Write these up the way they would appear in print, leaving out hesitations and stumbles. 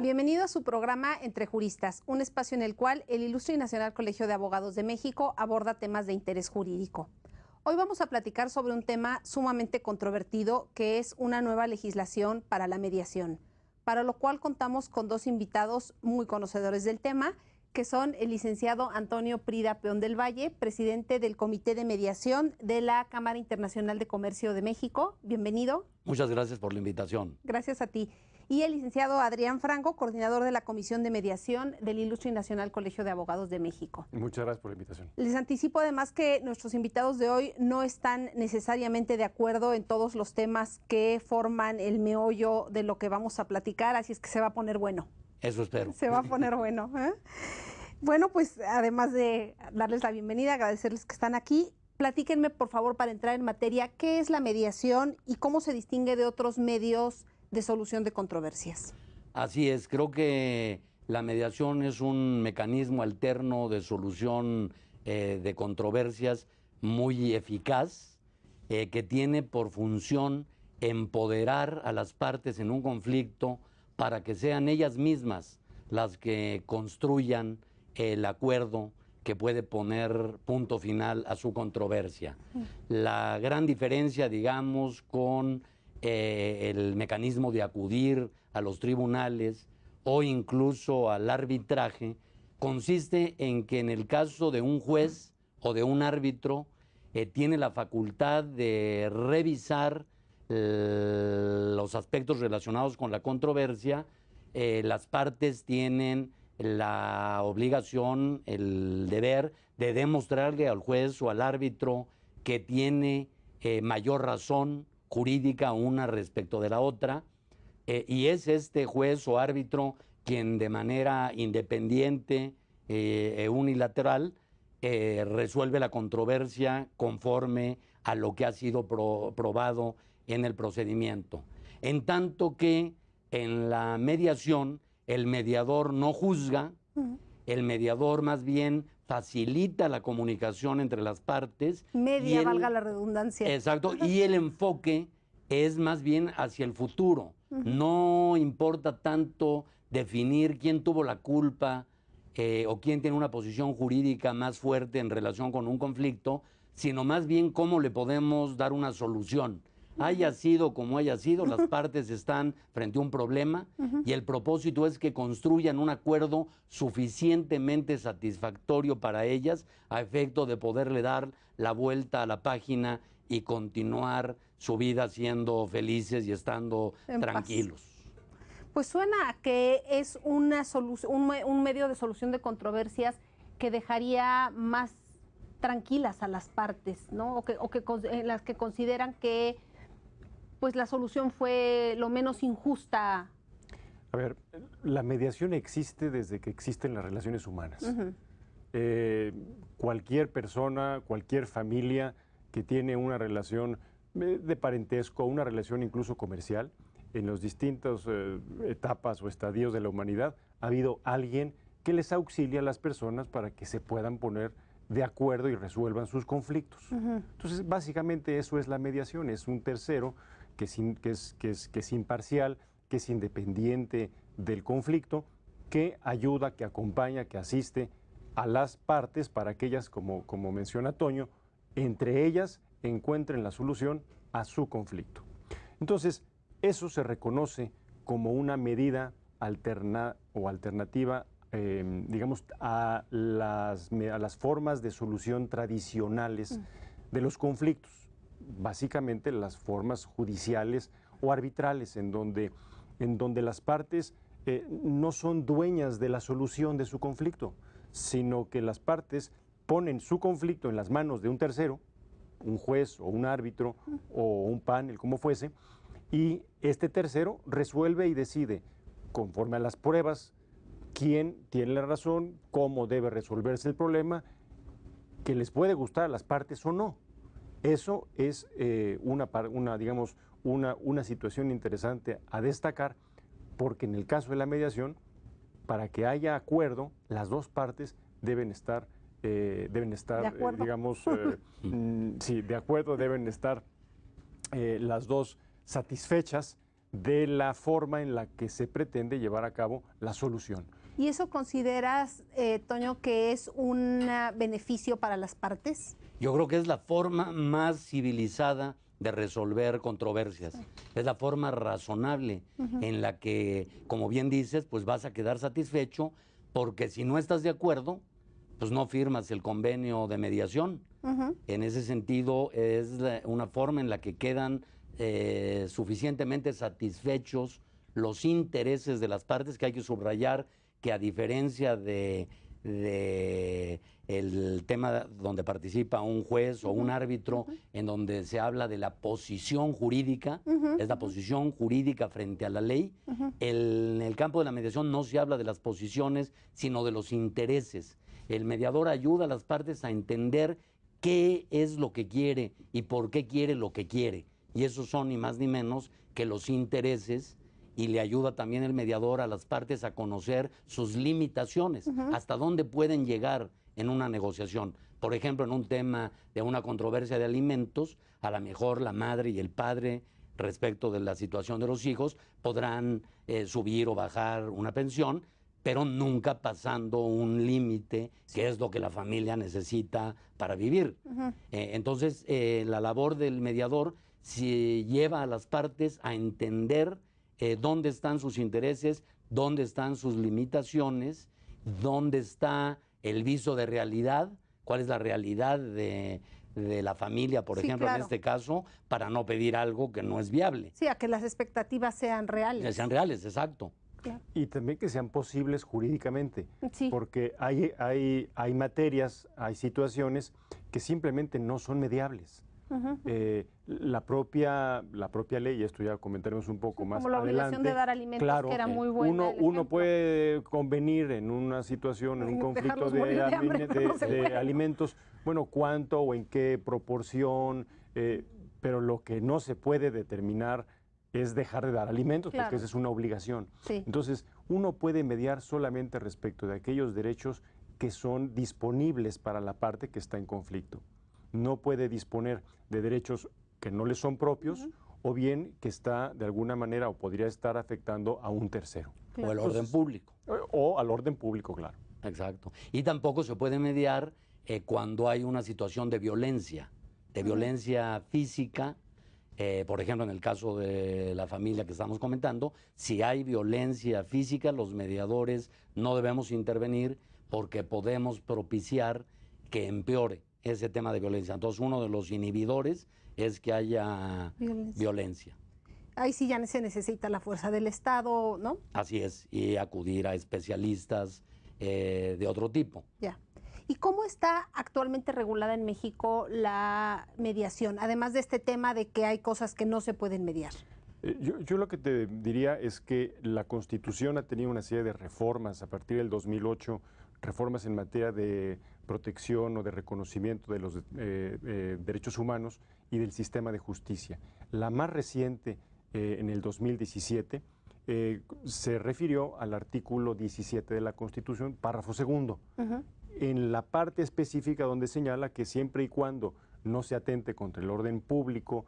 Bienvenido a su programa Entre Juristas, un espacio en el cual el Ilustre y Nacional Colegio de Abogados de México aborda temas de interés jurídico. Hoy vamos a platicar sobre un tema sumamente controvertido que es una nueva legislación para la mediación, para lo cual contamos con dos invitados muy conocedores del tema, que son el licenciado Antonio Prida Peón del Valle, presidente del Comité de Mediación de la Cámara Internacional de Comercio de México. Bienvenido. Muchas gracias por la invitación. Gracias a ti. Y el licenciado Adrián Franco, coordinador de la Comisión de Mediación del Ilustre y Nacional Colegio de Abogados de México. Muchas gracias por la invitación. Les anticipo además que nuestros invitados de hoy no están necesariamente de acuerdo en todos los temas que forman el meollo de lo que vamos a platicar, así es que se va a poner bueno. Eso espero. Se va a poner bueno, ¿eh? Bueno, pues además de darles la bienvenida, agradecerles que están aquí, platíquenme por favor para entrar en materia, ¿qué es la mediación y cómo se distingue de otros medios de solución de controversias? Así es, creo que la mediación es un mecanismo alterno de solución de controversias muy eficaz, que tiene por función empoderar a las partes en un conflicto para que sean ellas mismas las que construyan el acuerdo que puede poner punto final a su controversia. La gran diferencia, digamos, con el mecanismo de acudir a los tribunales o incluso al arbitraje consiste en que en el caso de un juez o de un árbitro tiene la facultad de revisar los aspectos relacionados con la controversia. Las partes tienen la obligación, el deber de demostrarle al juez o al árbitro que tiene mayor razón jurídica una respecto de la otra, y es este juez o árbitro quien de manera independiente e unilateral resuelve la controversia conforme a lo que ha sido probado en el procedimiento. En tanto que en la mediación el mediador no juzga, el mediador más bien facilita la comunicación entre las partes. Media, valga la redundancia. Exacto, y el enfoque es más bien hacia el futuro. No importa tanto definir quién tuvo la culpa o quién tiene una posición jurídica más fuerte en relación con un conflicto, sino más bien cómo le podemos dar una solución. Haya sido como haya sido, las partes están frente a un problema y el propósito es que construyan un acuerdo suficientemente satisfactorio para ellas a efecto de poderle dar la vuelta a la página y continuar su vida siendo felices y estando tranquilos. Pues suena a que es una un medio de solución de controversias que dejaría más tranquilas a las partes, ¿no? En las que consideran que pues la solución fue lo menos injusta. A ver, la mediación existe desde que existen las relaciones humanas. Cualquier persona, cualquier familia que tiene una relación de parentesco, una relación incluso comercial, en las distintas etapas o estadios de la humanidad, ha habido alguien que les auxilia a las personas para que se puedan poner de acuerdo y resuelvan sus conflictos. Entonces, básicamente eso es la mediación, es un tercero que es imparcial, que es independiente del conflicto, que ayuda, que acompaña, que asiste a las partes para que ellas, como menciona Toño, entre ellas encuentren la solución a su conflicto. Entonces, eso se reconoce como una medida alternativa, digamos, a las formas de solución tradicionales de los conflictos, básicamente las formas judiciales o arbitrales, en donde las partes no son dueñas de la solución de su conflicto, sino que las partes ponen su conflicto en las manos de un tercero, un juez o un árbitro o un panel, como fuese, y este tercero resuelve y decide, conforme a las pruebas, quién tiene la razón, cómo debe resolverse el problema, que les puede gustar a las partes o no. Eso es digamos, una situación interesante a destacar, porque en el caso de la mediación, para que haya acuerdo, las dos partes deben estar, ¿De acuerdo? digamos, sí, de acuerdo, deben estar las dos satisfechas de la forma en la que se pretende llevar a cabo la solución. ¿Y eso consideras, Toño, que es un beneficio para las partes? Yo creo que es la forma más civilizada de resolver controversias. Es la forma razonable en la que, como bien dices, pues vas a quedar satisfecho, porque si no estás de acuerdo, pues no firmas el convenio de mediación. En ese sentido, es una forma en la que quedan suficientemente satisfechos los intereses de las partes, que hay que subrayar que, a diferencia de el tema donde participa un juez o un árbitro, en donde se habla de la posición jurídica, es la posición jurídica frente a la ley. En el campo de la mediación no se habla de las posiciones, sino de los intereses. El mediador ayuda a las partes a entender qué es lo que quiere y por qué quiere lo que quiere. Y esos son ni más ni menos que los intereses, y le ayuda también el mediador a las partes a conocer sus limitaciones, hasta dónde pueden llegar en una negociación. Por ejemplo, en un tema de una controversia de alimentos, a lo mejor la madre y el padre, respecto de la situación de los hijos, podrán subir o bajar una pensión, pero nunca pasando un límite, que es lo que la familia necesita para vivir. Entonces, la labor del mediador lleva a las partes a entender dónde están sus intereses, dónde están sus limitaciones, dónde está el viso de realidad, cuál es la realidad de la familia, por ejemplo, claro, en este caso, para no pedir algo que no es viable. Sí, a que las expectativas sean reales. Que sean reales, exacto. Claro. Y también que sean posibles jurídicamente, Sí. porque hay materias, hay situaciones que simplemente no son mediables. La propia ley, y esto ya comentaremos un poco más Como la obligación adelante, de dar alimentos, claro, que era muy buena. uno puede convenir en una situación, en un conflicto de alimentos, bueno, cuánto o en qué proporción, pero lo que no se puede determinar es dejar de dar alimentos, Claro. porque esa es una obligación. Sí. Entonces, uno puede mediar solamente respecto de aquellos derechos que son disponibles para la parte que está en conflicto. No puede disponer de derechos que no le son propios, o bien que está de alguna manera o podría estar afectando a un tercero. Claro. O el orden público. O al orden público, claro. Exacto. Y tampoco se puede mediar cuando hay una situación de violencia física. Por ejemplo, en el caso de la familia que estamos comentando, si hay violencia física, los mediadores no debemos intervenir, porque podemos propiciar que empeore ese tema de violencia. Entonces, uno de los inhibidores es que haya violencia. Ahí sí ya se necesita la fuerza del Estado, ¿no? Así es, y acudir a especialistas de otro tipo. Ya. ¿Y cómo está actualmente regulada en México la mediación? Además de este tema de que hay cosas que no se pueden mediar. Yo lo que te diría es que la Constitución ha tenido una serie de reformas a partir del 2008, reformas en materia de protección o de reconocimiento de los derechos humanos y del sistema de justicia. La más reciente, en el 2017, se refirió al artículo 17 de la Constitución, párrafo segundo, en la parte específica donde señala que siempre y cuando no se atente contra el orden público,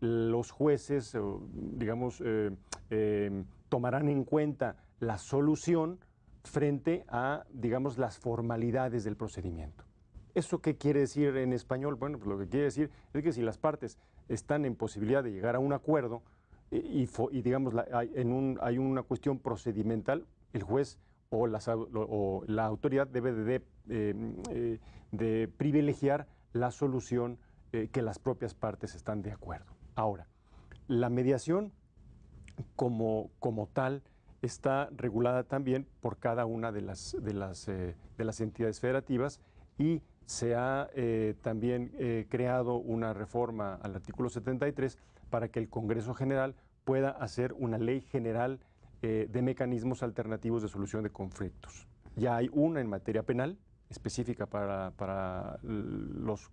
los jueces, digamos, tomarán en cuenta la solución frente a, digamos, las formalidades del procedimiento. ¿Eso qué quiere decir en español? Bueno, pues lo que quiere decir es que si las partes están en posibilidad de llegar a un acuerdo y digamos, hay una cuestión procedimental, el juez o la autoridad debe de privilegiar la solución que las propias partes están de acuerdo. Ahora, la mediación como tal está regulada también por cada una de las entidades federativas, y se ha también creado una reforma al artículo 73 para que el Congreso General pueda hacer una ley general de mecanismos alternativos de solución de conflictos. Ya hay una en materia penal, específica para los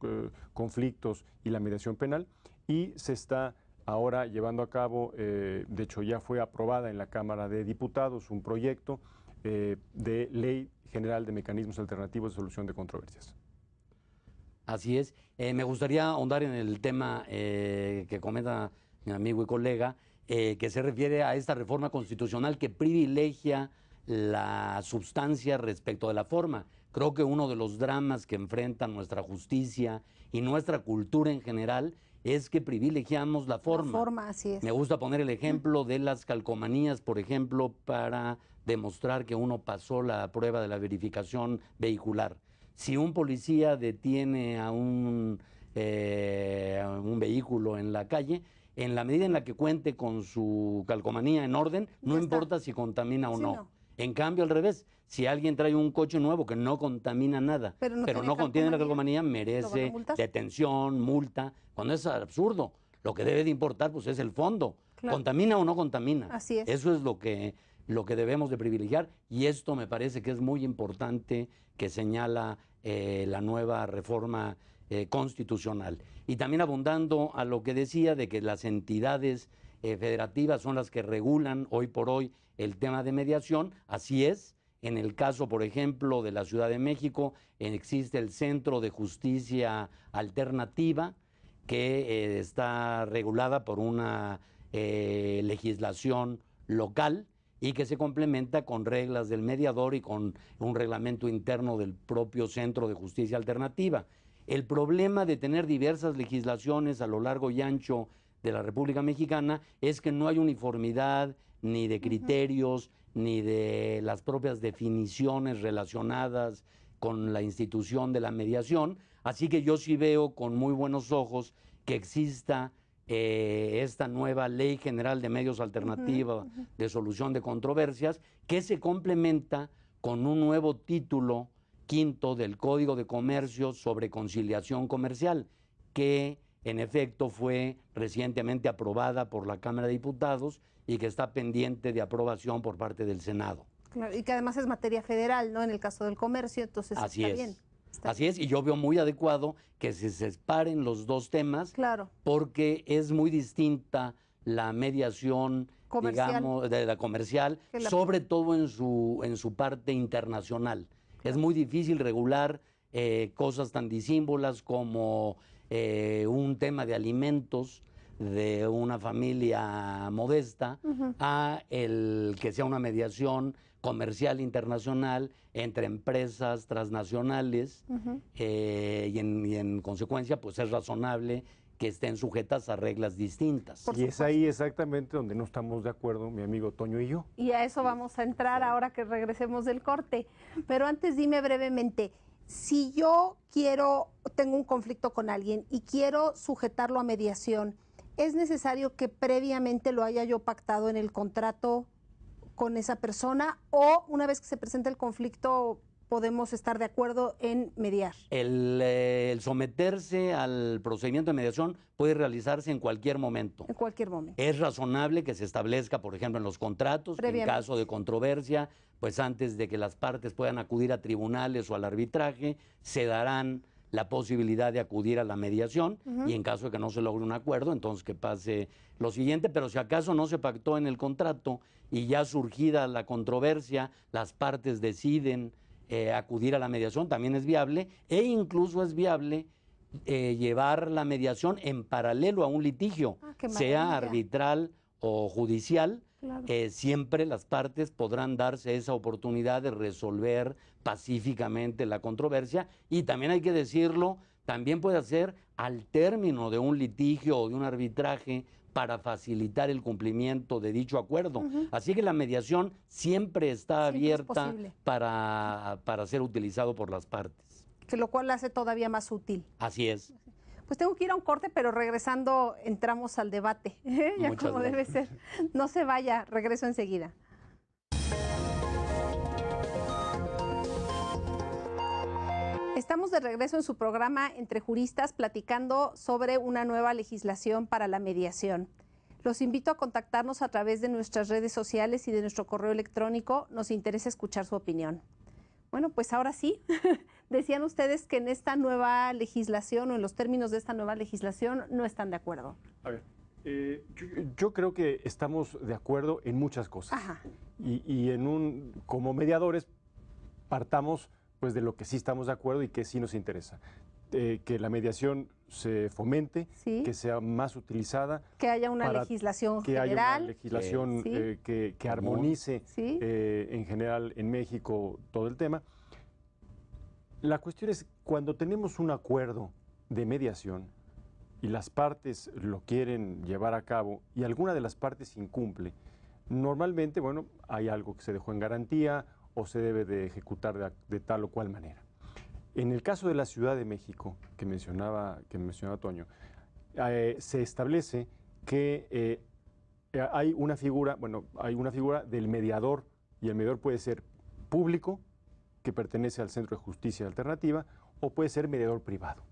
conflictos y la mediación penal, y se está ahora llevando a cabo, de hecho ya fue aprobada en la Cámara de Diputados un proyecto de Ley General de Mecanismos Alternativos de Solución de Controversias. Así es. Me gustaría ahondar en el tema que comenta mi amigo y colega, que se refiere a esta reforma constitucional que privilegia la sustancia respecto de la forma. Creo que uno de los dramas que enfrenta nuestra justicia y nuestra cultura en general es que privilegiamos la forma. La forma, así es. Me gusta poner el ejemplo de las calcomanías, por ejemplo, para demostrar que uno pasó la prueba de la verificación vehicular. Si un policía detiene a un vehículo en la calle, en la medida en la que cuente con su calcomanía en orden, no importa si contamina o no. En cambio, al revés, si alguien trae un coche nuevo que no contamina nada, pero no contiene la calcomanía, merece detención, multa, cuando es absurdo. Lo que debe de importar pues, es el fondo. Claro. ¿Contamina o no contamina? Así es. Eso es lo que debemos de privilegiar, y esto me parece que es muy importante que señala la nueva reforma constitucional. Y también abundando a lo que decía de que las entidades federativas son las que regulan hoy por hoy el tema de mediación, así es. En el caso, por ejemplo, de la Ciudad de México, existe el Centro de Justicia Alternativa, que está regulada por una legislación local y que se complementa con reglas del mediador y con un reglamento interno del propio Centro de Justicia Alternativa. El problema de tener diversas legislaciones a lo largo y ancho de la República Mexicana es que no hay uniformidad ni de criterios, ni de las propias definiciones relacionadas con la institución de la mediación. Así que yo sí veo con muy buenos ojos que exista esta nueva Ley General de Medios Alternativos de Solución de Controversias, que se complementa con un nuevo título quinto del Código de Comercio sobre conciliación comercial, que en efecto fue recientemente aprobada por la Cámara de Diputados y que está pendiente de aprobación por parte del Senado. Claro, y que además es materia federal, ¿no? En el caso del comercio, entonces Así está es. bien. Así es, y yo veo muy adecuado que se separen los dos temas, claro, porque es muy distinta la mediación, comercial, digamos, de la comercial, sobre todo en su parte internacional. Claro. Es muy difícil regular cosas tan disímbolas como un tema de alimentos de una familia modesta a el que sea una mediación comercial internacional entre empresas transnacionales y en consecuencia pues es razonable que estén sujetas a reglas distintas. Y es ahí exactamente donde no estamos de acuerdo mi amigo Toño y yo. Y a eso vamos a entrar ahora que regresemos del corte. Pero antes dime brevemente, si yo tengo un conflicto con alguien y quiero sujetarlo a mediación, ¿es necesario que previamente lo haya yo pactado en el contrato con esa persona, o una vez que se presenta el conflicto podemos estar de acuerdo en mediar? El someterse al procedimiento de mediación puede realizarse en cualquier momento. En cualquier momento. Es razonable que se establezca, por ejemplo, en los contratos, en caso de controversia, pues antes de que las partes puedan acudir a tribunales o al arbitraje, se darán la posibilidad de acudir a la mediación y en caso de que no se logre un acuerdo, entonces que pase lo siguiente. Pero si acaso no se pactó en el contrato y ya surgida la controversia, las partes deciden acudir a la mediación, también es viable, e incluso es viable llevar la mediación en paralelo a un litigio, sea arbitral o judicial. Claro. Siempre las partes podrán darse esa oportunidad de resolver pacíficamente la controversia, y también hay que decirlo, también puede ser al término de un litigio o de un arbitraje para facilitar el cumplimiento de dicho acuerdo. Así que la mediación siempre está abierta para ser utilizado por las partes. Que lo cual la hace todavía más útil. Así es. Pues tengo que ir a un corte, pero regresando entramos al debate, ya Muchas como gracias. debe ser. No se vaya, regreso enseguida. Estamos de regreso en su programa Entre Juristas, platicando sobre una nueva legislación para la mediación. Los invito a contactarnos a través de nuestras redes sociales y de nuestro correo electrónico. Nos interesa escuchar su opinión. Bueno, pues ahora sí, decían ustedes que en esta nueva legislación o en los términos de esta nueva legislación no están de acuerdo. A ver, yo creo que estamos de acuerdo en muchas cosas. Ajá. Y como mediadores partamos pues de lo que sí estamos de acuerdo y que sí nos interesa. Que la mediación se fomente, Sí. que sea más utilizada. Que haya una legislación que general. haya una legislación Sí. que armonice Sí. en general en México todo el tema. La cuestión es, cuando tenemos un acuerdo de mediación y las partes lo quieren llevar a cabo y alguna de las partes incumple, normalmente, bueno, hay algo que se dejó en garantía o se debe de ejecutar de tal o cual manera. En el caso de la Ciudad de México, que mencionaba Toño, se establece que hay una figura del mediador, y el mediador puede ser público, que pertenece al Centro de Justicia Alternativa, o puede ser mediador privado.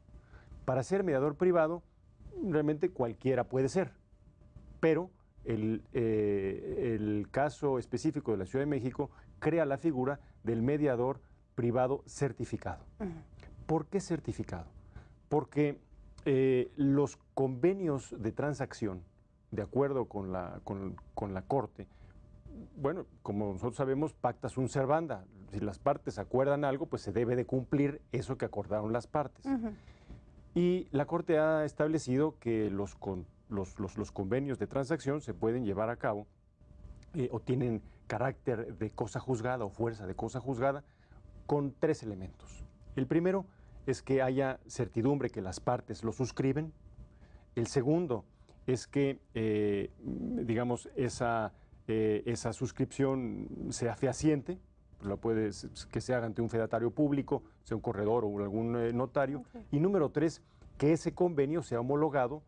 Para ser mediador privado, realmente cualquiera puede ser, pero el caso específico de la Ciudad de México crea la figura del mediador privado certificado. ¿Por qué certificado? Porque los convenios de transacción, de acuerdo con la Corte, bueno, como nosotros sabemos, pacta sunt servanda. Si las partes acuerdan algo, pues se debe de cumplir eso que acordaron las partes. Y la Corte ha establecido que los convenios de transacción se pueden llevar a cabo o tienen carácter de cosa juzgada o fuerza de cosa juzgada con 3 elementos. El primero es que haya certidumbre que las partes lo suscriben. El segundo es que, digamos, esa suscripción sea fehaciente, que se haga ante un fedatario público, sea un corredor o algún notario. Okay. Y número 3, que ese convenio sea homologado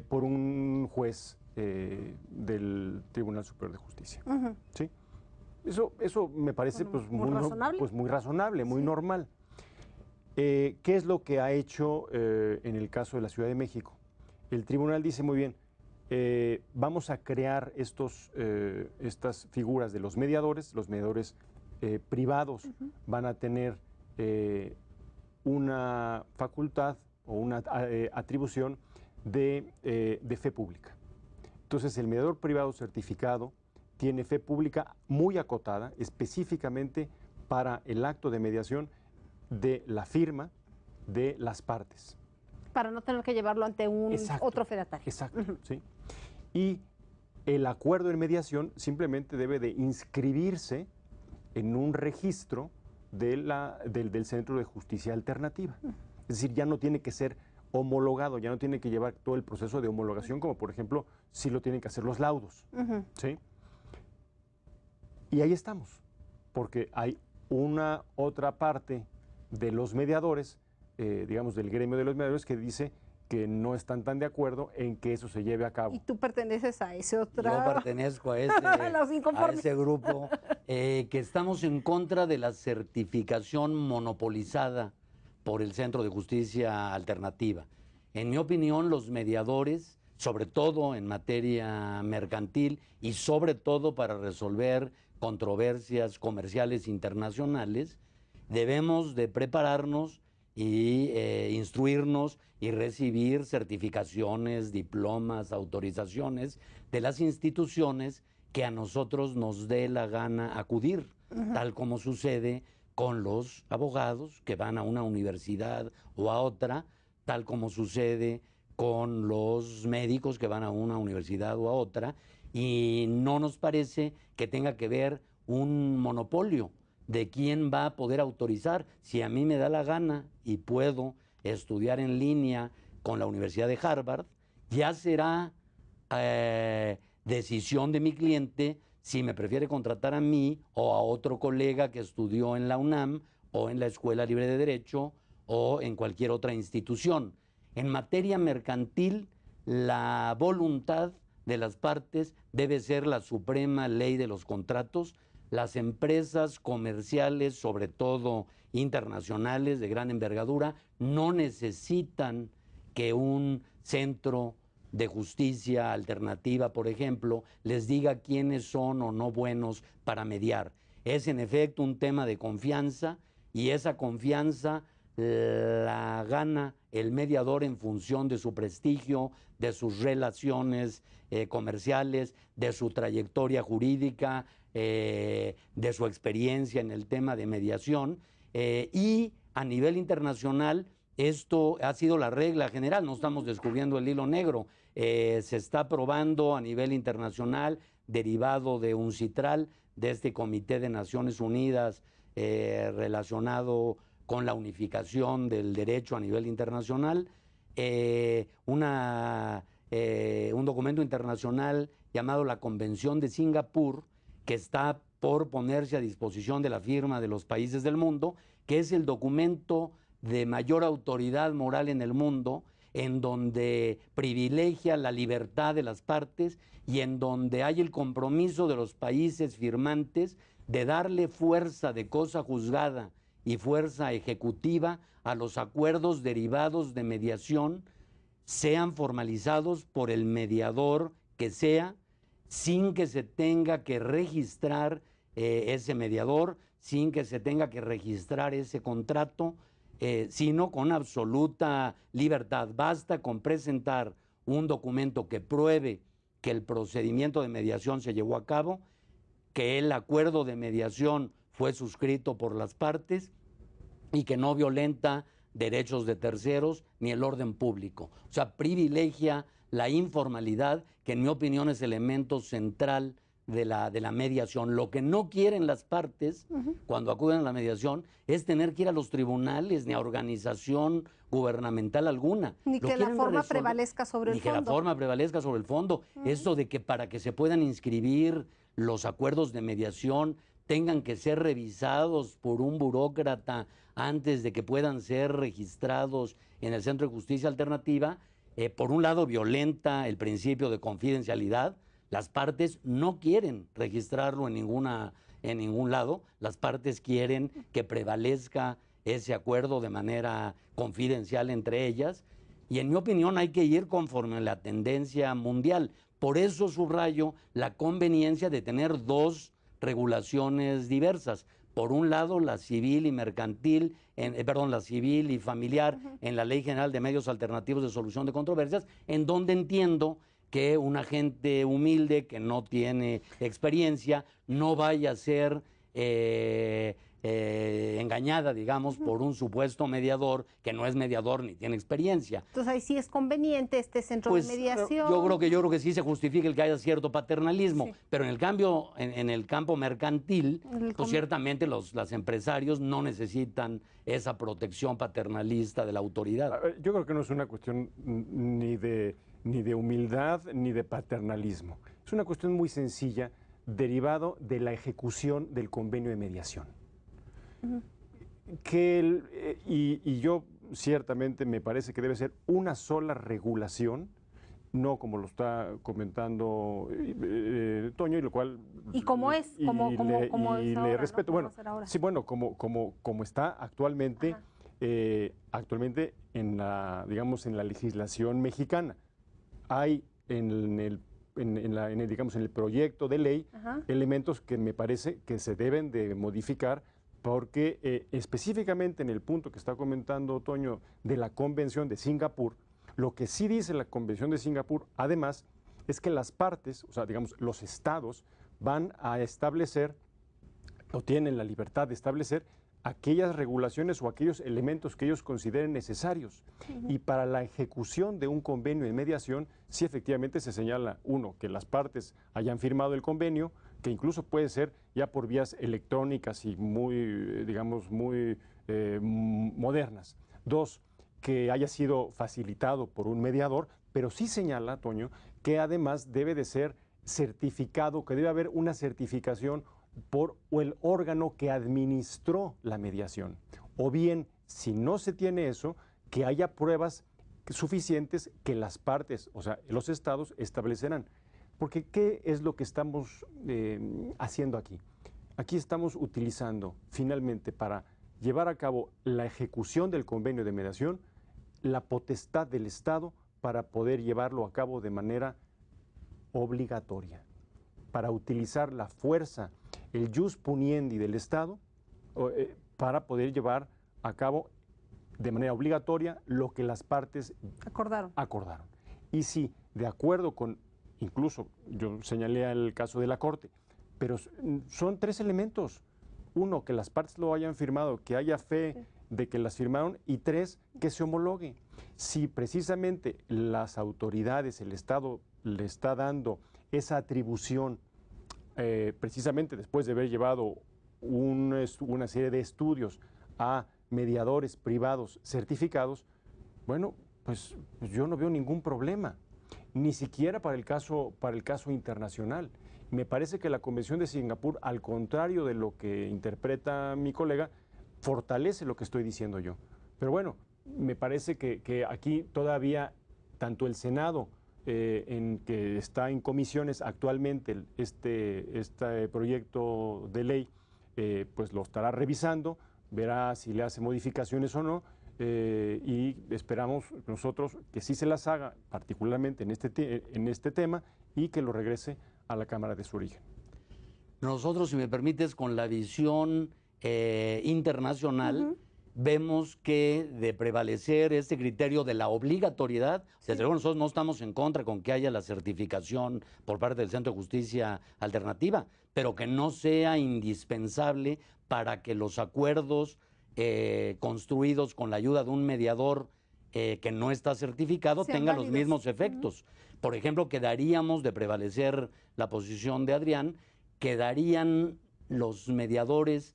por un juez del Tribunal Superior de Justicia. ¿Sí? Eso me parece muy razonable, muy normal. ¿Qué es lo que ha hecho en el caso de la Ciudad de México? El tribunal dice muy bien, vamos a crear estas figuras de los mediadores privados van a tener una facultad o una atribución de fe pública. Entonces, el mediador privado certificado tiene fe pública muy acotada, específicamente para el acto de mediación de la firma de las partes. Para no tener que llevarlo ante otro fedatario. Exacto, sí. Y el acuerdo en mediación simplemente debe de inscribirse en un registro del Centro de Justicia Alternativa. Es decir, ya no tiene que ser homologado, ya no tiene que llevar todo el proceso de homologación, como por ejemplo, sí lo tienen que hacer los laudos. ¿Sí? Y ahí estamos, porque hay una otra parte de los mediadores, digamos del gremio de los mediadores, que dice que no están tan de acuerdo en que eso se lleve a cabo. ¿Y tú perteneces a ese otro? Yo pertenezco a ese grupo que estamos en contra de la certificación monopolizada por el Centro de Justicia Alternativa. En mi opinión, los mediadores, sobre todo en materia mercantil y sobre todo para resolver controversias comerciales internacionales, debemos de prepararnos y instruirnos y recibir certificaciones, diplomas, autorizaciones de las instituciones que a nosotros nos dé la gana acudir, tal como sucede con los abogados que van a una universidad o a otra, tal como sucede con los médicos que van a una universidad o a otra, y no nos parece que tenga que ver un monopolio de quién va a poder autorizar. Si a mí me da la gana y puedo estudiar en línea con la Universidad de Harvard, ya será decisión de mi cliente si me prefiere contratar a mí o a otro colega que estudió en la UNAM o en la Escuela Libre de Derecho o en cualquier otra institución. En materia mercantil, la voluntad de las partes debe ser la suprema ley de los contratos. Las empresas comerciales, sobre todo internacionales de gran envergadura, no necesitan que un centro de justicia alternativa, por ejemplo, les diga quiénes son o no buenos para mediar. Es en efecto un tema de confianza y esa confianza la gana el mediador en función de su prestigio, de sus relaciones comerciales, de su trayectoria jurídica, de su experiencia en el tema de mediación, y a nivel internacional esto ha sido la regla general, no estamos descubriendo el hilo negro. Se está probando a nivel internacional, derivado de UNCITRAL, de este Comité de Naciones Unidas relacionado con la unificación del derecho a nivel internacional, un documento internacional llamado la Convención de Singapur, que está por ponerse a disposición de la firma de los países del mundo, que es el documento de mayor autoridad moral en el mundo, en donde privilegia la libertad de las partes y en donde hay el compromiso de los países firmantes de darle fuerza de cosa juzgada y fuerza ejecutiva a los acuerdos derivados de mediación, sean formalizados por el mediador que sea, sin que se tenga que registrar ese mediador, sin que se tenga que registrar ese contrato, sino con absoluta libertad. Basta con presentar un documento que pruebe que el procedimiento de mediación se llevó a cabo, que el acuerdo de mediación fue suscrito por las partes y que no violenta derechos de terceros ni el orden público. O sea, privilegia la informalidad, que en mi opinión es elemento central de la mediación. Lo que no quieren las partes cuando acuden a la mediación es tener que ir a los tribunales ni a organización gubernamental alguna. Ni que la forma prevalezca sobre el fondo. Ni que la forma prevalezca sobre el fondo. Eso de que para que se puedan inscribir los acuerdos de mediación tengan que ser revisados por un burócrata antes de que puedan ser registrados en el Centro de Justicia Alternativa, por un lado violenta el principio de confidencialidad. Las partes no quieren registrarlo en ningún lado. Las partes quieren que prevalezca ese acuerdo de manera confidencial entre ellas. Y en mi opinión hay que ir conforme a la tendencia mundial. Por eso subrayo la conveniencia de tener dos regulaciones diversas. Por un lado, la civil y mercantil, la civil y familiar en la Ley General de Medios Alternativos de Solución de Controversias, en donde entiendo que una gente humilde que no tiene experiencia no vaya a ser engañada, digamos, por un supuesto mediador que no es mediador ni tiene experiencia. Entonces ahí sí es conveniente este centro de mediación. Yo creo que sí se justifica el que haya cierto paternalismo, pero en el campo mercantil, pues ciertamente los empresarios no necesitan esa protección paternalista de la autoridad. Yo creo que no es una cuestión ni de humildad ni de paternalismo. Es una cuestión muy sencilla, derivado de la ejecución del convenio de mediación. Y yo ciertamente me parece que debe ser una sola regulación, no como lo está comentando Toño, y lo cual... ¿Y cómo es? ¿Cómo le respeto. Bueno, sí, bueno, como está actualmente, actualmente en la legislación mexicana. Hay en el proyecto de ley elementos que me parece que se deben de modificar, porque específicamente en el punto que está comentando Toño de la Convención de Singapur, lo que sí dice la Convención de Singapur, además, es que las partes, o sea, digamos, los estados van a establecer o tienen la libertad de establecer aquellas regulaciones o aquellos elementos que ellos consideren necesarios. Y para la ejecución de un convenio de mediación, sí efectivamente se señala, uno, que las partes hayan firmado el convenio, que incluso puede ser ya por vías electrónicas y muy modernas. Dos, que haya sido facilitado por un mediador, pero sí señala, Toño, que además debe de ser certificado, que debe haber una certificación por el órgano que administró la mediación. O bien, si no se tiene eso, que haya pruebas suficientes que las partes, o sea, los estados, establecerán. Porque, ¿qué es lo que estamos haciendo aquí? Aquí estamos utilizando, finalmente, para llevar a cabo la ejecución del convenio de mediación, la potestad del Estado para poder llevarlo a cabo de manera obligatoria, para utilizar la fuerza, el jus puniendi del Estado, para poder llevar a cabo de manera obligatoria lo que las partes acordaron. Y si, de acuerdo con, incluso yo señalé el caso de la Corte, pero son 3 elementos. 1, que las partes lo hayan firmado, que haya fe de que las firmaron, y 3, que se homologue. Si precisamente las autoridades, el Estado le está dando esa atribución, precisamente después de haber llevado una serie de estudios a mediadores privados certificados, bueno, pues yo no veo ningún problema, ni siquiera para el caso internacional. Me parece que la Convención de Singapur, al contrario de lo que interpreta mi colega, fortalece lo que estoy diciendo yo. Pero bueno, me parece que aquí todavía tanto el Senado, en que está en comisiones actualmente este proyecto de ley, pues lo estará revisando, verá si le hace modificaciones o no, y esperamos nosotros que sí se las haga, particularmente en este tema, y que lo regrese a la Cámara de su origen. Nosotros, si me permites, con la visión internacional, vemos que de prevalecer este criterio de la obligatoriedad, desde luego nosotros no estamos en contra con que haya la certificación por parte del Centro de Justicia Alternativa, pero que no sea indispensable para que los acuerdos construidos con la ayuda de un mediador que no está certificado tengan los mismos efectos. Por ejemplo, quedaríamos, de prevalecer la posición de Adrián, quedarían los mediadores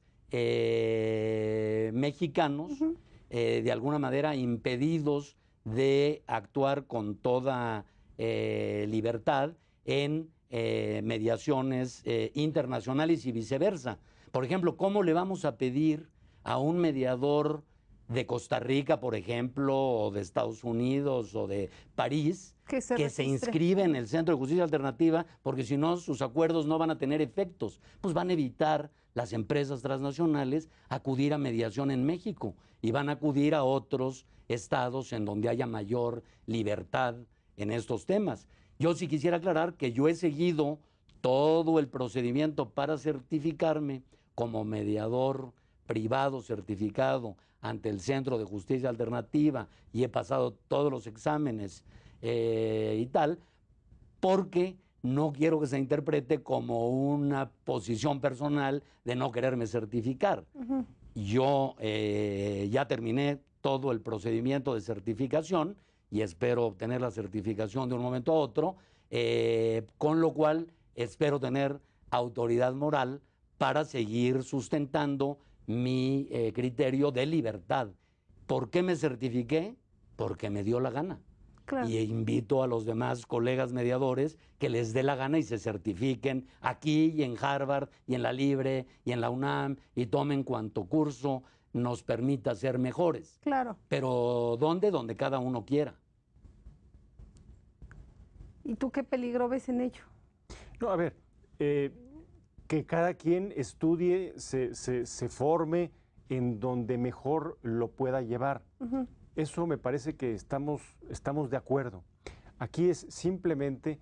mexicanos de alguna manera impedidos de actuar con toda libertad en mediaciones internacionales y viceversa. Por ejemplo, ¿cómo le vamos a pedir a un mediador de Costa Rica, por ejemplo, o de Estados Unidos o de París, que se inscribe en el Centro de Justicia Alternativa, porque si no, sus acuerdos no van a tener efectos? Pues van a evitar las empresas transnacionales acudir a mediación en México y van a acudir a otros estados en donde haya mayor libertad en estos temas. Yo sí quisiera aclarar que yo he seguido todo el procedimiento para certificarme como mediador privado certificado ante el Centro de Justicia Alternativa y he pasado todos los exámenes y tal, porque no quiero que se interprete como una posición personal de no quererme certificar. Yo ya terminé todo el procedimiento de certificación y espero obtener la certificación de un momento a otro, con lo cual espero tener autoridad moral para seguir sustentando mi criterio de libertad. ¿Por qué me certifiqué? Porque me dio la gana. Claro. Y invito a los demás colegas mediadores que les dé la gana y se certifiquen aquí y en Harvard y en la Libre y en la UNAM y tomen cuanto curso nos permita ser mejores. Claro. Pero ¿dónde? Donde cada uno quiera. ¿Y tú qué peligro ves en ello? No, a ver, que cada quien estudie, se forme en donde mejor lo pueda llevar. Eso me parece que estamos de acuerdo. Aquí es simplemente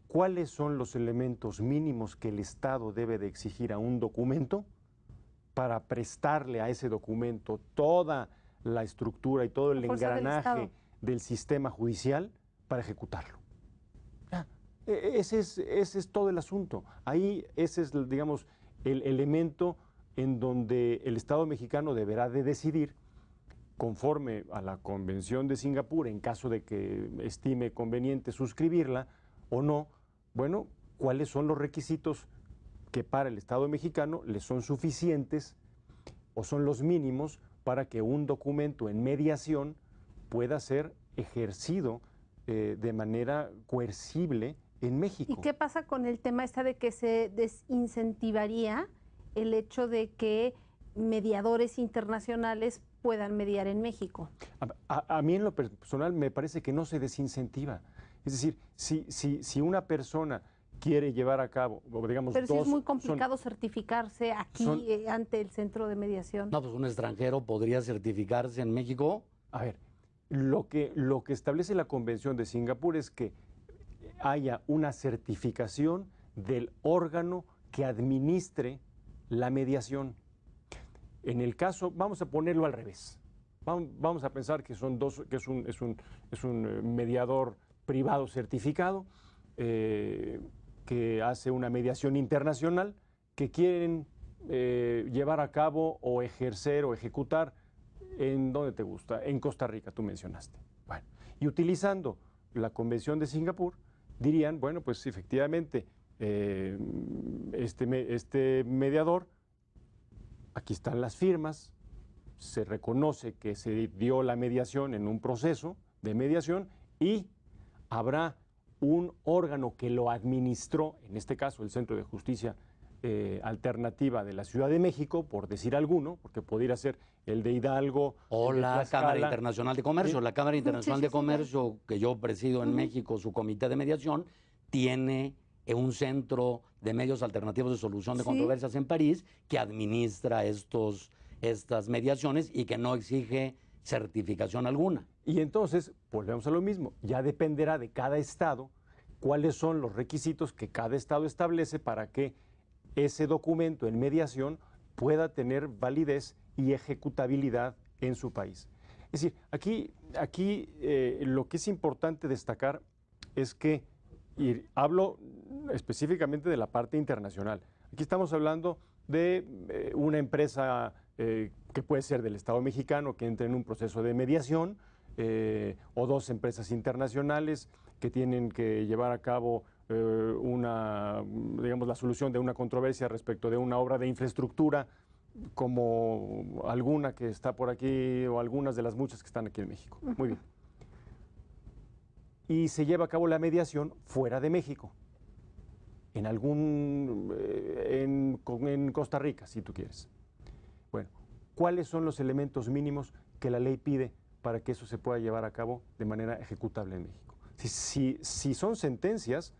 cuáles son los elementos mínimos que el Estado debe de exigir a un documento para prestarle a ese documento toda la estructura y todo el engranaje del sistema judicial para ejecutarlo. Ese es todo el asunto. Ahí ese es, digamos, el elemento en donde el Estado mexicano deberá de decidir, conforme a la Convención de Singapur, en caso de que estime conveniente suscribirla o no, bueno, cuáles son los requisitos que para el Estado mexicano le son suficientes o son los mínimos para que un documento en mediación pueda ser ejercido de manera coercible en México. ¿Y qué pasa con el tema de que se desincentivaría el hecho de que mediadores internacionales puedan mediar en México? A mí en lo personal me parece que no se desincentiva. Es decir, si una persona quiere llevar a cabo, digamos, pero sí es muy complicado certificarse aquí ante el centro de mediación. No, pues un extranjero podría certificarse en México. A ver, lo que establece la Convención de Singapur es que haya una certificación del órgano que administre la mediación. En el caso, vamos a ponerlo al revés. Vamos a pensar que son dos, que es un mediador privado certificado que hace una mediación internacional, que quieren llevar a cabo o ejercer o ejecutar en donde te gusta, en Costa Rica, tú mencionaste. Bueno, y utilizando la Convención de Singapur, dirían, bueno, pues efectivamente, este mediador, aquí están las firmas, se reconoce que se dio la mediación en un proceso de mediación y habrá un órgano que lo administró, en este caso el Centro de Justicia Alternativa de la Ciudad de México, por decir alguno, porque podría ser el de Hidalgo. O la Tlaxcala. Cámara Internacional de Comercio. La Cámara Internacional de Comercio, que yo presido en México, su comité de mediación, tiene un centro de medios alternativos de solución de controversias en París que administra estas mediaciones y que no exige certificación alguna. Y entonces, volvemos a lo mismo, ya dependerá de cada estado cuáles son los requisitos que cada estado establece para que ese documento en mediación pueda tener validez y ejecutabilidad en su país. Es decir, aquí lo que es importante destacar es que, y hablo específicamente de la parte internacional, aquí estamos hablando de una empresa que puede ser del Estado mexicano que entre en un proceso de mediación, o dos empresas internacionales que tienen que llevar a cabo la solución de una controversia respecto de una obra de infraestructura, como alguna que está por aquí o algunas de las muchas que están aquí en México. Muy bien. Y se lleva a cabo la mediación fuera de México, en Costa Rica, si tú quieres. Bueno, ¿cuáles son los elementos mínimos que la ley pide para que eso se pueda llevar a cabo de manera ejecutable en México? Si son sentencias,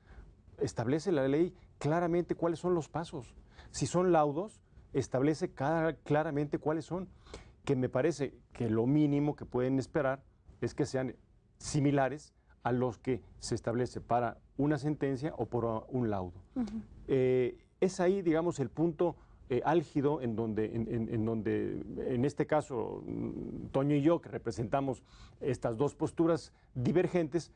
establece la ley claramente cuáles son los pasos. Si son laudos, establece claramente cuáles son, que me parece que lo mínimo que pueden esperar es que sean similares a los que se establece para una sentencia o por un laudo. Es ahí, digamos, el punto álgido en donde, en este caso, Toño y yo, que representamos estas dos posturas divergentes,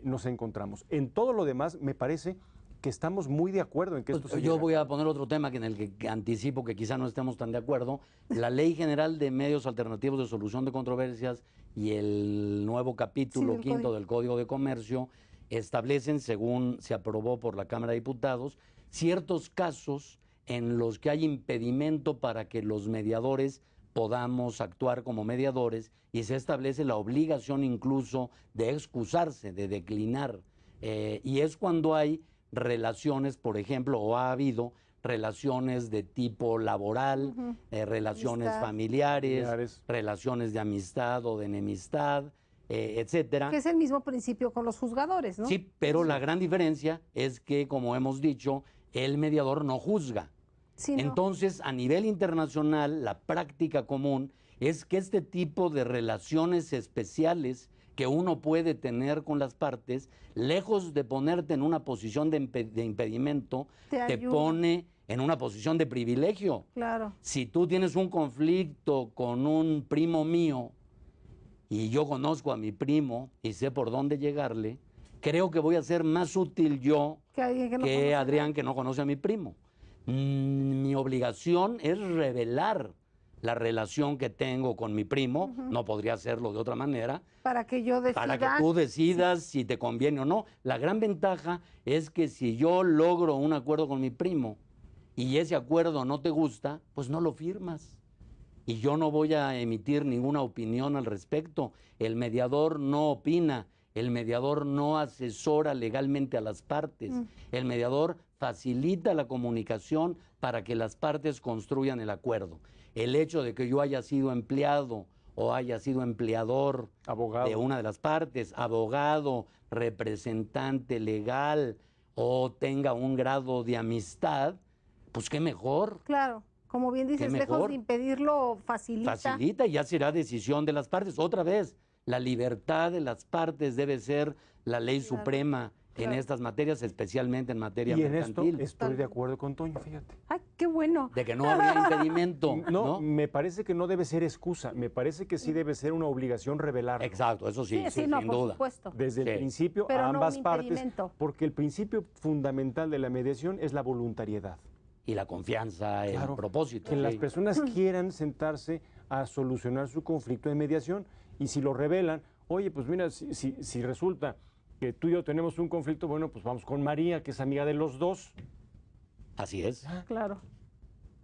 nos encontramos. En todo lo demás, me parece que estamos muy de acuerdo en que esto se Yo lleve voy a a poner otro tema en el que anticipo que quizá no estemos tan de acuerdo. La Ley General de Medios Alternativos de Solución de Controversias y el nuevo capítulo quinto del Código de Comercio establecen, según se aprobó por la Cámara de Diputados, ciertos casos en los que hay impedimento para que los mediadores podamos actuar como mediadores, y se establece la obligación incluso de excusarse, de declinar. Y es cuando hay relaciones, por ejemplo, o ha habido relaciones de tipo laboral, relaciones familiares, relaciones de amistad o de enemistad, etcétera. Que es el mismo principio con los juzgadores, ¿no? Sí, pero la gran diferencia es que, como hemos dicho, el mediador no juzga. Sí, no. Entonces, a nivel internacional, la práctica común es que este tipo de relaciones especiales que uno puede tener con las partes, lejos de ponerte en una posición de impedimento, te pone en una posición de privilegio. Claro. Si tú tienes un conflicto con un primo mío y yo conozco a mi primo y sé por dónde llegarle, creo que voy a ser más útil yo que Adrián, que no conoce a mi primo. Mi obligación es revelar la relación que tengo con mi primo, no podría hacerlo de otra manera, para que yo decida, para que tú decidas si te conviene o no. La gran ventaja es que si yo logro un acuerdo con mi primo y ese acuerdo no te gusta, pues no lo firmas. Y yo no voy a emitir ninguna opinión al respecto. El mediador no opina, el mediador no asesora legalmente a las partes. El mediador facilita la comunicación para que las partes construyan el acuerdo. El hecho de que yo haya sido empleado o haya sido empleador de una de las partes, abogado, representante legal, o tenga un grado de amistad, pues qué mejor. Claro, como bien dices, lejos de impedirlo, facilita. Facilita y ya será decisión de las partes. Otra vez, la libertad de las partes debe ser la ley suprema en estas materias, especialmente en materia Y en esto mercantil. estoy de acuerdo con Toño, fíjate. Ay, qué bueno. De que no habría impedimento, No, ¿no? me parece que no debe ser excusa, me parece que sí debe ser una obligación revelarlo. Exacto, eso sí, Sí, no, sin por duda. supuesto. Desde Sí. el principio Pero a no ambas un partes, impedimento. porque el principio fundamental de la mediación es la voluntariedad. Y la confianza, el Claro, propósito. que las sí. personas quieran sentarse a solucionar su conflicto de mediación y si lo revelan, oye, pues mira, si resulta que tú y yo tenemos un conflicto, bueno, pues vamos con María, que es amiga de los dos. Así es. Claro.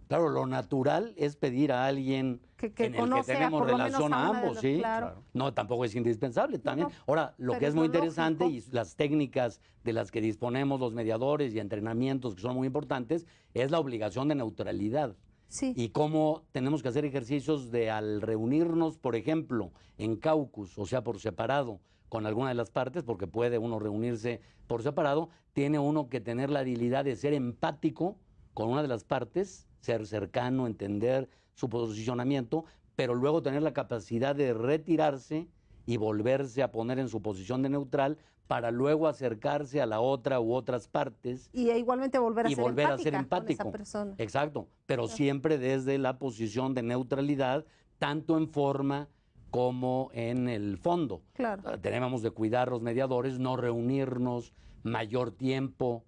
Claro, lo natural es pedir a alguien Que en el que conoce tenemos por lo menos relación a a una de ambos, los- ¿sí? claro. No, tampoco es indispensable también. no, Ahora, lo pero que es es muy lo interesante lógico. y las técnicas de las que disponemos los mediadores y entrenamientos que son muy importantes es la obligación de neutralidad. Sí. Y cómo tenemos que hacer ejercicios de al reunirnos, por ejemplo, en caucus, o sea, por separado, con alguna de las partes, porque puede uno reunirse por separado, tiene uno que tener la habilidad de ser empático con una de las partes, ser cercano, entender su posicionamiento, pero luego tener la capacidad de retirarse y volverse a poner en su posición de neutral para luego acercarse a la otra u otras partes Y igualmente volver a y ser volver a ser empática con esa empático. persona. Exacto, pero siempre desde la posición de neutralidad, tanto en forma como en el fondo. Claro. Tenemos de cuidar los mediadores, no reunirnos mayor tiempo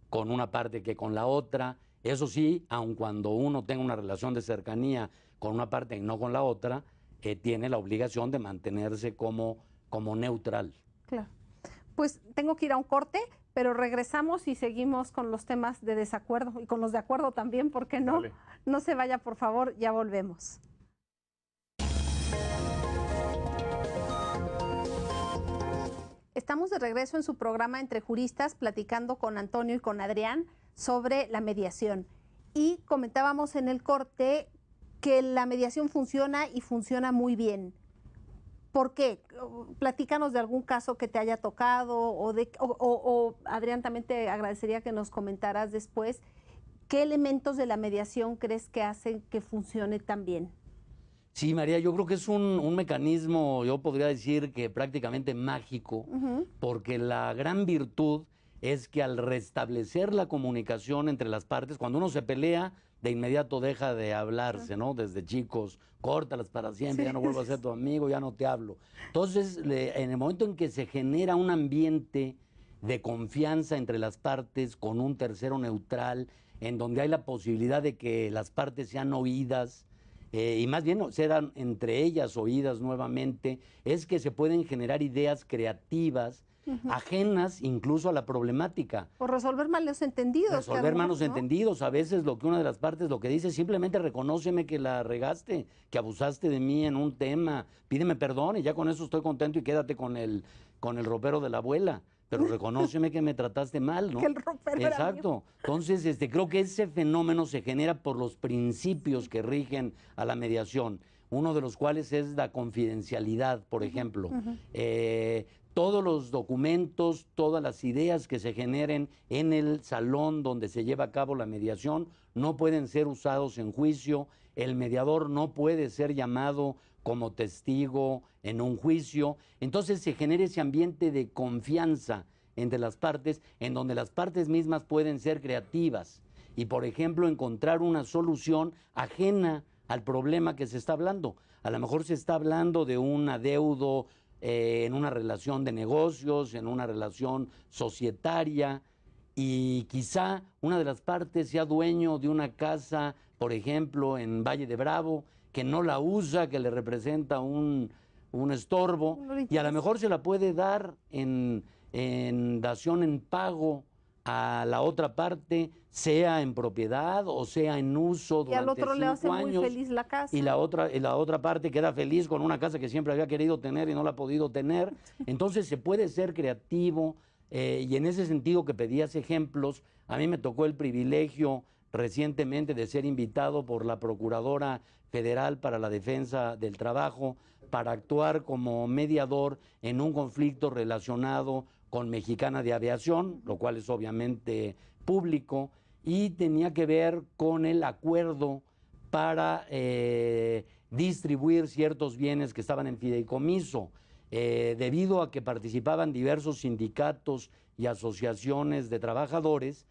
con una parte que con la otra. Eso sí, aun cuando uno tenga una relación de cercanía con una parte y no con la otra, tiene la obligación de mantenerse como neutral. Claro. Pues tengo que ir a un corte, pero regresamos y seguimos con los temas de desacuerdo y con los de acuerdo también, ¿por qué no? Vale. No se vaya, por favor, ya volvemos. Estamos de regreso en su programa Entre Juristas, platicando con Antonio y con Adrián sobre la mediación. Y comentábamos en el corte que la mediación funciona y funciona muy bien. ¿Por qué? Platícanos de algún caso que te haya tocado o Adrián, también te agradecería que nos comentaras después qué elementos de la mediación crees que hacen que funcione tan bien. Sí, María, yo creo que es un mecanismo, yo podría decir que prácticamente mágico, porque la gran virtud es que al restablecer la comunicación entre las partes, cuando uno se pelea, de inmediato deja de hablarse, ¿no? Desde chicos, córtalas para siempre, ya no vuelvo a ser tu amigo, ya no te hablo. Entonces, en el momento en que se genera un ambiente de confianza entre las partes con un tercero neutral, en donde hay la posibilidad de que las partes sean oídas, y más bien serán entre ellas oídas nuevamente, es que se pueden generar ideas creativas, ajenas incluso a la problemática. O resolver malos entendidos. Resolver malos entendidos. A veces lo que una de las partes lo que dice es simplemente reconóceme que la regaste, que abusaste de mí en un tema, pídeme perdón y ya con eso estoy contento y quédate con el ropero de la abuela. Pero reconóceme que me trataste mal, ¿no? Que el ropero era Exacto. mío. Entonces, creo que ese fenómeno se genera por los principios que rigen a la mediación, uno de los cuales es la confidencialidad, por ejemplo. Todos los documentos, todas las ideas que se generen en el salón donde se lleva a cabo la mediación no pueden ser usados en juicio. El mediador no puede ser llamado como testigo en un juicio. Entonces se genera ese ambiente de confianza entre las partes, en donde las partes mismas pueden ser creativas y, por ejemplo, encontrar una solución ajena al problema que se está hablando. A lo mejor se está hablando de un adeudo en una relación de negocios, en una relación societaria, y quizá una de las partes sea dueño de una casa, por ejemplo, en Valle de Bravo, que no la usa, que le representa un estorbo, y a lo mejor se la puede dar en dación en pago a la otra parte, sea en propiedad o sea en uso durante 5 años. Y al otro le hace muy feliz la casa. Y la otra parte queda feliz con una casa que siempre había querido tener y no la ha podido tener. Entonces se puede ser creativo, y en ese sentido que pedías ejemplos, a mí me tocó el privilegio recientemente de ser invitado por la Procuradora Federal para la Defensa del Trabajo para actuar como mediador en un conflicto relacionado con Mexicana de Aviación, lo cual es obviamente público, y tenía que ver con el acuerdo para distribuir ciertos bienes que estaban en fideicomiso. debido a que participaban diversos sindicatos y asociaciones de trabajadores,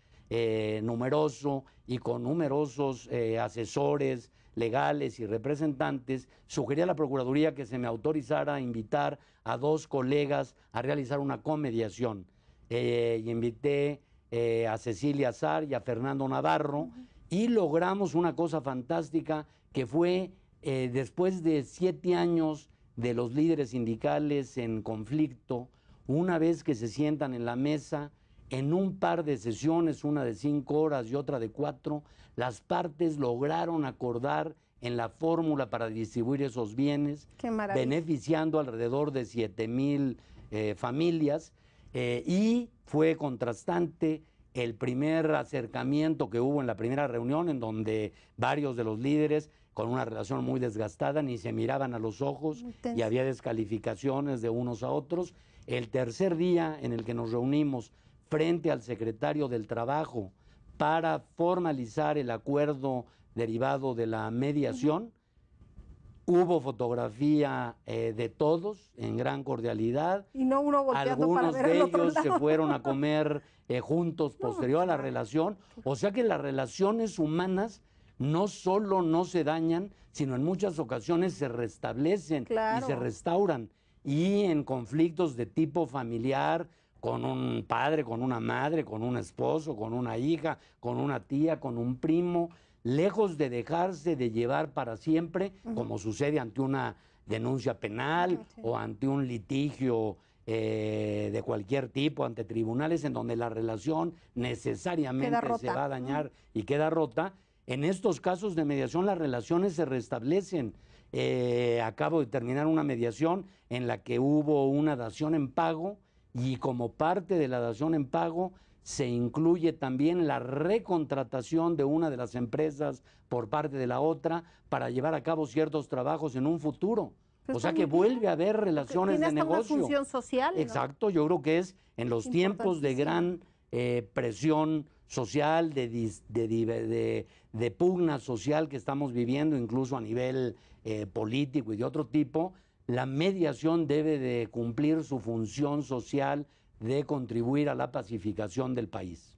numeroso y con numerosos asesores legales y representantes, sugerí a la Procuraduría que se me autorizara a invitar a 2 colegas a realizar una comediación. Y invité a Cecilia Azar y a Fernando Navarro, y logramos una cosa fantástica que fue, después de 7 años de los líderes sindicales en conflicto, una vez que se sientan en la mesa, en un par de sesiones, una de 5 horas y otra de 4, las partes lograron acordar en la fórmula para distribuir esos bienes, beneficiando alrededor de 7,000 familias, y fue contrastante el primer acercamiento que hubo en la primera reunión, en donde varios de los líderes, con una relación muy desgastada, ni se miraban a los ojos y había descalificaciones de unos a otros. El tercer día en el que nos reunimos frente al secretario del Trabajo para formalizar el acuerdo derivado de la mediación, hubo fotografía de todos en gran cordialidad. Y no uno volteando Algunos para ver de al otro ellos se lado. fueron a comer juntos posterior a la relación. O sea que las relaciones humanas no solo no se dañan, sino en muchas ocasiones se restablecen y se restauran. Y en conflictos de tipo familiar, con un padre, con una madre, con un esposo, con una hija, con una tía, con un primo, lejos de dejarse de llevar para siempre, como sucede ante una denuncia penal o ante un litigio de cualquier tipo, ante tribunales en donde la relación necesariamente se va a dañar y queda rota. En estos casos de mediación las relaciones se restablecen. Acabo de terminar una mediación en la que hubo una dación en pago, y como parte de la dación en pago se incluye también la recontratación de una de las empresas por parte de la otra para llevar a cabo ciertos trabajos en un futuro. O sea que vuelve a haber relaciones de negocio. Tiene una función social, ¿no? Exacto, yo creo que es en los tiempos de gran presión social, de pugna social que estamos viviendo, incluso a nivel político y de otro tipo, la mediación debe de cumplir su función social de contribuir a la pacificación del país.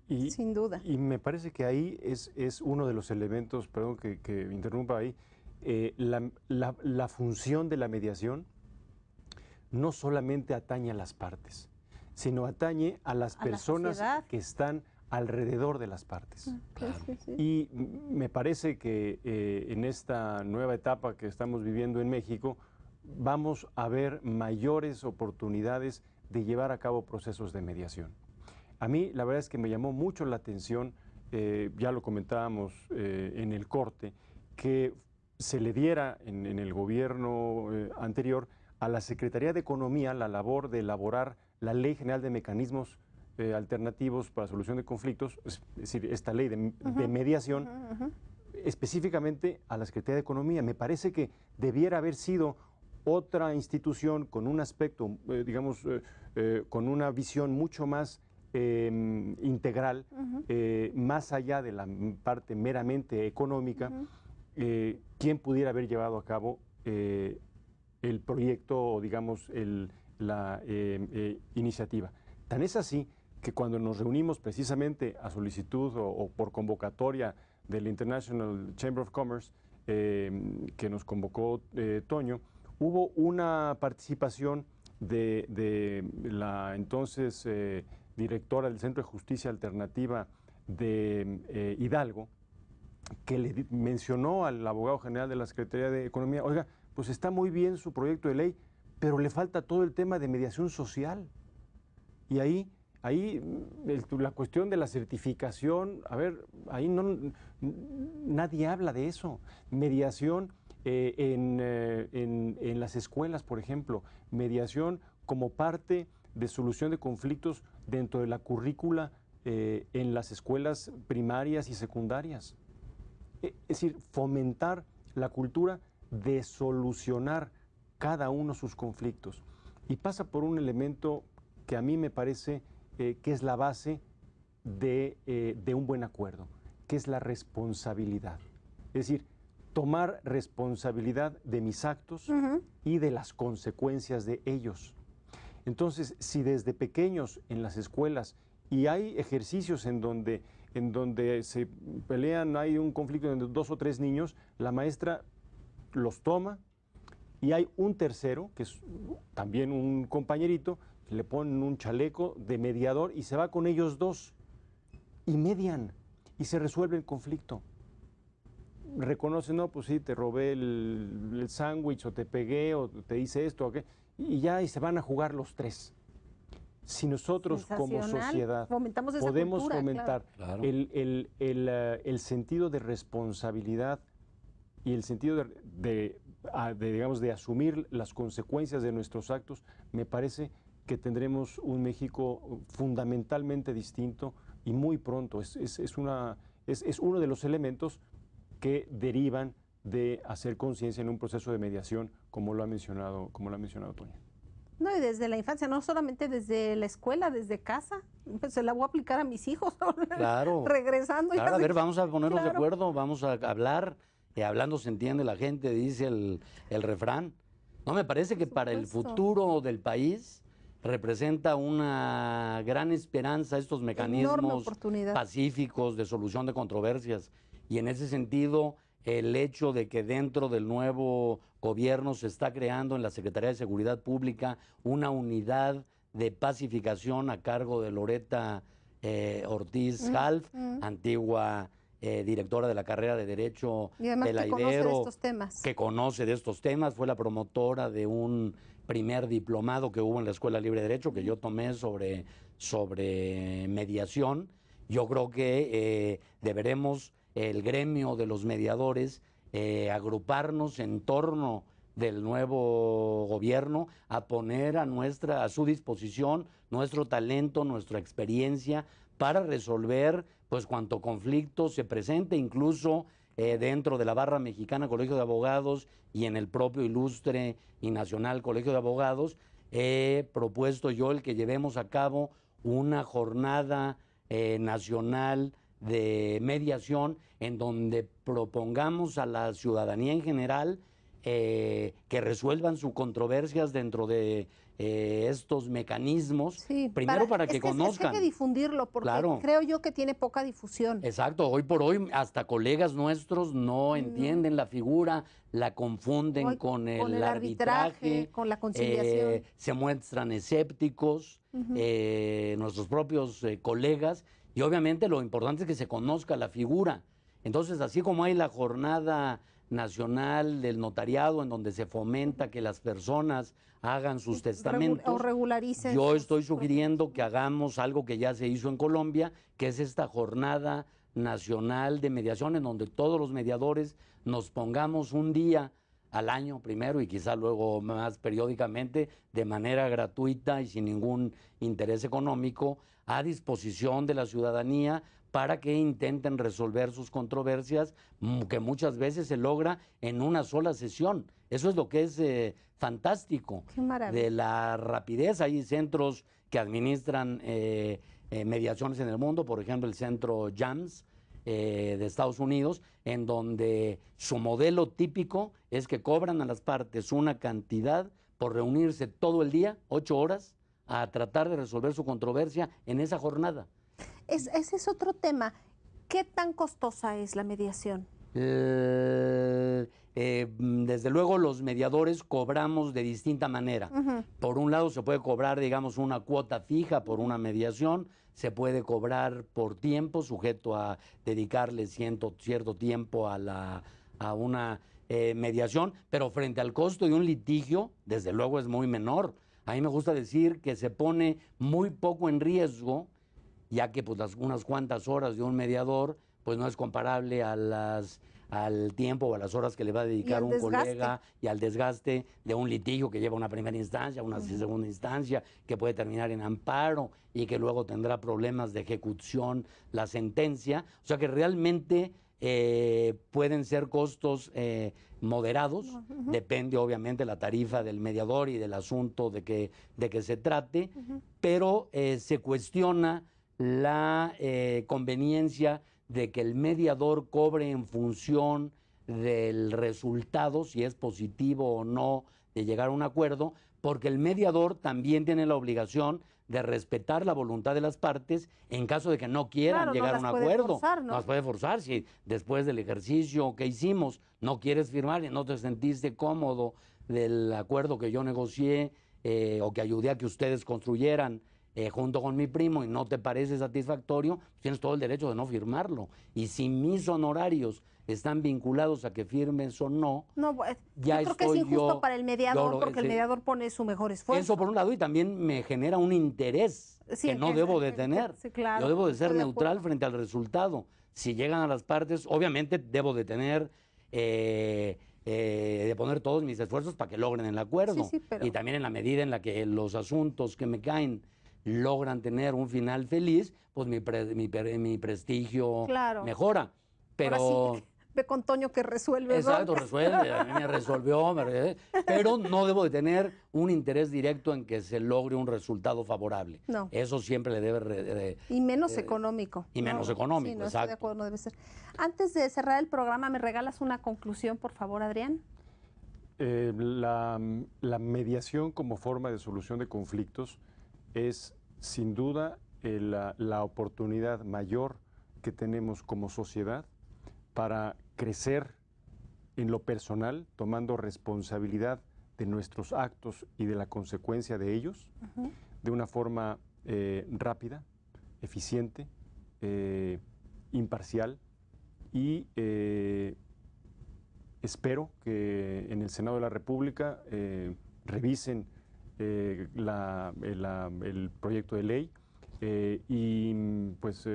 Sin duda. Y me parece que ahí es uno de los elementos, perdón que interrumpa ahí, la función de la mediación no solamente atañe a las partes, sino atañe a las personas que están alrededor de las partes. Y me parece que en esta nueva etapa que estamos viviendo en México vamos a ver mayores oportunidades de llevar a cabo procesos de mediación. A mí la verdad es que me llamó mucho la atención, ya lo comentábamos en el corte, que se le diera en el gobierno anterior a la Secretaría de Economía la labor de elaborar la Ley General de Mecanismos Alternativos para Solución de Conflictos, es decir, esta ley de mediación, específicamente a la Secretaría de Economía. Me parece que debiera haber sido otra institución con un aspecto, digamos, con una visión mucho más integral, más allá de la parte meramente económica, quien pudiera haber llevado a cabo el proyecto o, digamos, la iniciativa. Tan es así que cuando nos reunimos precisamente a solicitud o por convocatoria del International Chamber of Commerce, que nos convocó Toño, hubo una participación de la entonces directora del Centro de Justicia Alternativa de Hidalgo, que le mencionó al abogado general de la Secretaría de Economía: oiga, pues está muy bien su proyecto de ley, pero le falta todo el tema de mediación social. Y ahí la cuestión de la certificación, a ver, ahí nadie habla de eso. Mediación en las escuelas, por ejemplo, mediación como parte de solución de conflictos dentro de la currícula en las escuelas primarias y secundarias. Es decir, fomentar la cultura de solucionar cada uno sus conflictos. Y pasa por un elemento que a mí me parece que es la base de un buen acuerdo, que es la responsabilidad. Es decir, tomar responsabilidad de mis actos y de las consecuencias de ellos. Entonces, si desde pequeños en las escuelas, y hay ejercicios en donde se pelean, hay un conflicto entre 2 o 3 niños, la maestra los toma y hay un tercero, que es también un compañerito, que le ponen un chaleco de mediador y se va con ellos 2 y median y se resuelve el conflicto. Reconocen, no, pues sí, te robé el sándwich o te pegué o te hice esto o qué, y ya y se van a jugar los 3. Si nosotros como sociedad podemos cultura, fomentar claro. el sentido de responsabilidad y el sentido digamos, de asumir las consecuencias de nuestros actos, me parece que tendremos un México fundamentalmente distinto y muy pronto. Es uno de los elementos que derivan de hacer conciencia en un proceso de mediación, como lo ha mencionado Toña. No, y desde la infancia, no solamente desde la escuela, desde casa, pues se la voy a aplicar a mis hijos. Claro. Regresando. Claro, a ver, vamos a ponernos de acuerdo, vamos a hablar, hablando se entiende la gente, dice el refrán. No, me parece que para el futuro del país representa una gran esperanza estos mecanismos pacíficos de solución de controversias. Y en ese sentido, el hecho de que dentro del nuevo gobierno se está creando en la Secretaría de Seguridad Pública una unidad de pacificación a cargo de Loreta Ortiz Half, antigua directora de la carrera de Derecho de la Ibero, que conoce de estos temas, fue la promotora de un primer diplomado que hubo en la Escuela Libre de Derecho que yo tomé sobre mediación. Yo creo que deberemos, el gremio de los mediadores, agruparnos en torno del nuevo gobierno, a poner a su disposición nuestro talento, nuestra experiencia para resolver pues cuanto conflicto se presente, incluso dentro de la barra mexicana Colegio de Abogados y en el propio ilustre y nacional Colegio de Abogados. He propuesto yo el que llevemos a cabo una jornada nacional de mediación en donde propongamos a la ciudadanía en general que resuelvan sus controversias dentro de estos mecanismos, sí, primero para que conozcan. Es que hay que difundirlo porque creo yo que tiene poca difusión. Exacto, hoy por hoy hasta colegas nuestros no entienden la figura, la confunden con el arbitraje, con la conciliación. Se muestran escépticos, nuestros propios colegas, y obviamente lo importante es que se conozca la figura. Entonces, así como hay la jornada nacional del notariado en donde se fomenta que las personas hagan sus testamentos o regularicen. Yo estoy sugiriendo que hagamos algo que ya se hizo en Colombia, que es esta jornada nacional de mediación en donde todos los mediadores nos pongamos un día al año primero y quizá luego más periódicamente de manera gratuita y sin ningún interés económico a disposición de la ciudadanía para que intenten resolver sus controversias, que muchas veces se logra en una sola sesión. Eso es lo que es fantástico de la rapidez. Hay centros que administran mediaciones en el mundo, por ejemplo el centro JAMS de Estados Unidos, en donde su modelo típico es que cobran a las partes una cantidad por reunirse todo el día, 8 horas, a tratar de resolver su controversia en esa jornada. Ese es otro tema. ¿Qué tan costosa es la mediación? Desde luego los mediadores cobramos de distinta manera. Por un lado se puede cobrar, digamos, una cuota fija por una mediación, se puede cobrar por tiempo, sujeto a dedicarle cierto tiempo a una mediación, pero frente al costo de un litigio, desde luego es muy menor. A mí me gusta decir que se pone muy poco en riesgo, ya que pues unas cuantas horas de un mediador pues no es comparable al tiempo o a las horas que le va a dedicar un colega y al desgaste de un litigio que lleva una primera instancia, una segunda instancia, que puede terminar en amparo y que luego tendrá problemas de ejecución la sentencia. O sea que realmente pueden ser costos moderados, depende obviamente la tarifa del mediador y del asunto de que se trate, pero se cuestiona la conveniencia de que el mediador cobre en función del resultado, si es positivo o no, de llegar a un acuerdo, porque el mediador también tiene la obligación de respetar la voluntad de las partes en caso de que no quieran Claro, llegar no a un las puede acuerdo. forzar, ¿no? No las puede forzar. Si después del ejercicio que hicimos no quieres firmar y no te sentiste cómodo del acuerdo que yo negocié o que ayudé a que ustedes construyeran junto con mi primo y no te parece satisfactorio, tienes todo el derecho de no firmarlo. Y si mis honorarios están vinculados a que firmes o no, No, pues, ya yo creo que es estoy injusto yo- para el mediador, yo lo- porque el sí. mediador pone su mejor esfuerzo. Eso por un lado, y también me genera un interés Sí, que no que- debo de que- tener. sí, claro, Yo debo de estoy ser de neutral acuerdo. frente al resultado. Si llegan a las partes, obviamente debo de tener, de poner todos mis esfuerzos para que logren el acuerdo. Sí, pero- Y también en la medida en la que los asuntos que me caen logran tener un final feliz, pues mi prestigio Claro. mejora. Pero... Ahora sí, ve con Toño que resuelve. Exacto, ¿no? resuelve, a mí me resolvió, pero no debo de tener un interés directo en que se logre un resultado favorable. No. Eso siempre le debe... Y menos económico. y menos económico, sí, no, estoy de exacto. acuerdo, no debe ser. Antes de cerrar el programa, ¿me regalas una conclusión, por favor, Adrián? La mediación como forma de solución de conflictos es sin duda la oportunidad mayor que tenemos como sociedad para crecer en lo personal, tomando responsabilidad de nuestros actos y de la consecuencia de ellos, de una forma rápida, eficiente, imparcial y espero que en el Senado de la República revisen el proyecto de ley y pues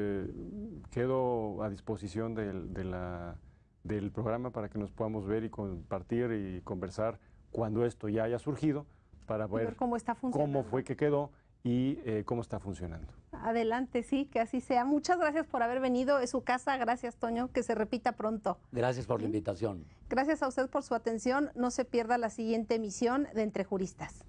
quedo a disposición del programa para que nos podamos ver y compartir y conversar cuando esto ya haya surgido para ver cómo está funcionando. cómo fue que quedó y cómo está funcionando. Adelante, sí, que así sea. Muchas gracias por haber venido. Es su casa. Gracias, Toño. Que se repita pronto. Gracias por la invitación. Gracias a usted por su atención. No se pierda la siguiente emisión de Entre Juristas.